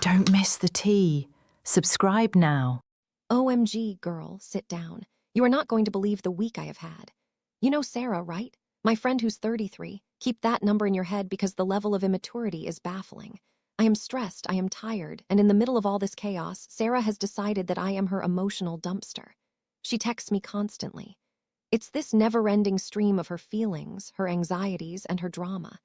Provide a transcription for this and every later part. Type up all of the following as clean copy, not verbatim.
Don't miss the tea. Subscribe now. OMG, girl, sit down. You are not going to believe the week I have had. You know Sarah, right? My friend who's 33. Keep that number in your head because the level of immaturity is baffling. I am stressed, I am tired, and in the middle of all this chaos, Sarah has decided that I am her emotional dumpster. She texts me constantly. It's this never-ending stream of her feelings, her anxieties, and her drama.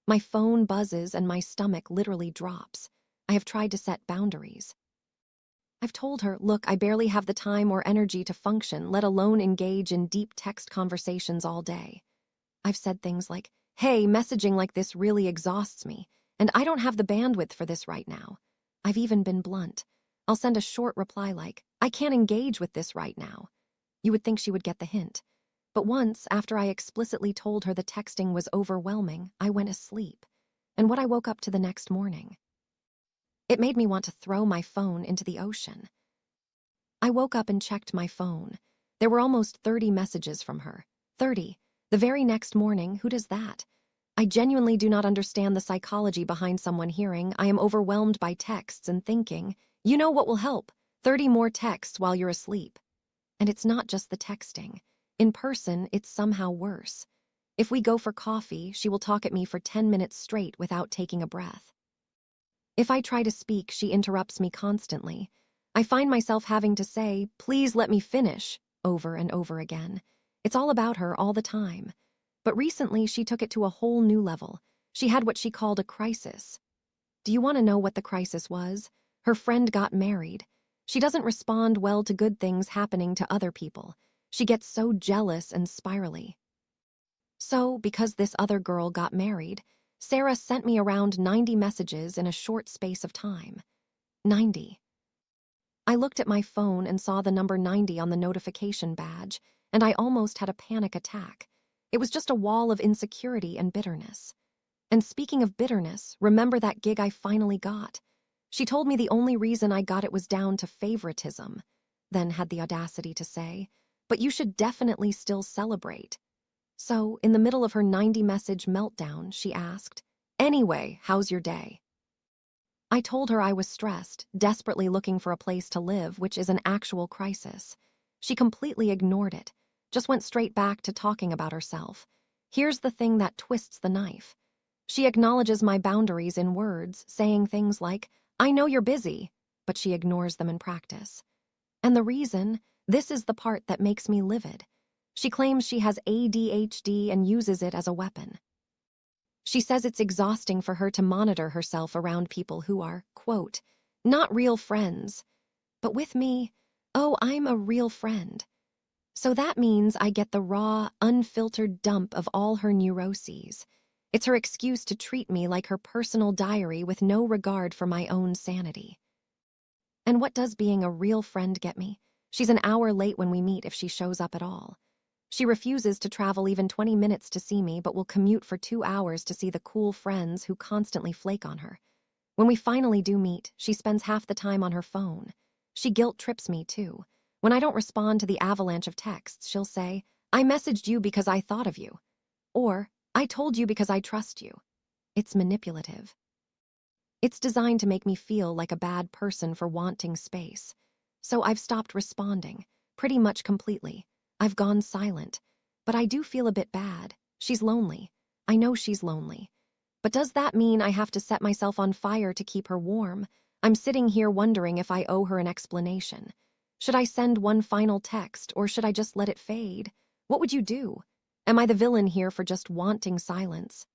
My phone buzzes and my stomach literally drops. I have tried to set boundaries. I've told her, look, I barely have the time or energy to function, let alone engage in deep text conversations all day. I've said things like, hey, messaging like this really exhausts me, and I don't have the bandwidth for this right now. I've even been blunt. I'll send a short reply like, I can't engage with this right now. You would think she would get the hint. But once, after I explicitly told her the texting was overwhelming, I went asleep. And what I woke up to the next morning, it made me want to throw my phone into the ocean. I woke up and checked my phone. There were almost 30 messages from her. 30. The very next morning, who does that? I genuinely do not understand the psychology behind someone hearing, I am overwhelmed by texts and thinking, you know what will help? 30 more texts while you're asleep. And it's not just the texting. In person, it's somehow worse. If we go for coffee, she will talk at me for 10 minutes straight without taking a breath. If I try to speak, she interrupts me constantly. I find myself having to say, please let me finish, over and over again. It's all about her all the time. But recently, she took it to a whole new level. She had what she called a crisis. Do you want to know what the crisis was? Her friend got married. She doesn't respond well to good things happening to other people. She gets so jealous and spirally. So, because this other girl got married, Sarah sent me around 90 messages in a short space of time. 90. I looked at my phone and saw the number 90 on the notification badge, and I almost had a panic attack. It was just a wall of insecurity and bitterness. And speaking of bitterness, remember that gig I finally got? She told me the only reason I got it was down to favoritism, then had the audacity to say, but you should definitely still celebrate. So, in the middle of her 90-message meltdown, she asked, anyway, how's your day? I told her I was stressed, desperately looking for a place to live, which is an actual crisis. She completely ignored it, just went straight back to talking about herself. Here's the thing that twists the knife. She acknowledges my boundaries in words, saying things like, I know you're busy, but she ignores them in practice. And the reason, this is the part that makes me livid. She claims she has ADHD and uses it as a weapon. She says it's exhausting for her to monitor herself around people who are, quote, not real friends. But with me, oh, I'm a real friend. So that means I get the raw, unfiltered dump of all her neuroses. It's her excuse to treat me like her personal diary with no regard for my own sanity. And what does being a real friend get me? She's an hour late when we meet if she shows up at all. She refuses to travel even 20 minutes to see me, but will commute for 2 hours to see the cool friends who constantly flake on her. When we finally do meet, she spends half the time on her phone. She guilt-trips me, too. When I don't respond to the avalanche of texts, she'll say, I messaged you because I thought of you. Or, I told you because I trust you. It's manipulative. It's designed to make me feel like a bad person for wanting space. So I've stopped responding, pretty much completely. I've gone silent, but I do feel a bit bad. She's lonely. I know she's lonely. But does that mean I have to set myself on fire to keep her warm? I'm sitting here wondering if I owe her an explanation. Should I send one final text, or should I just let it fade? What would you do? Am I the villain here for just wanting silence?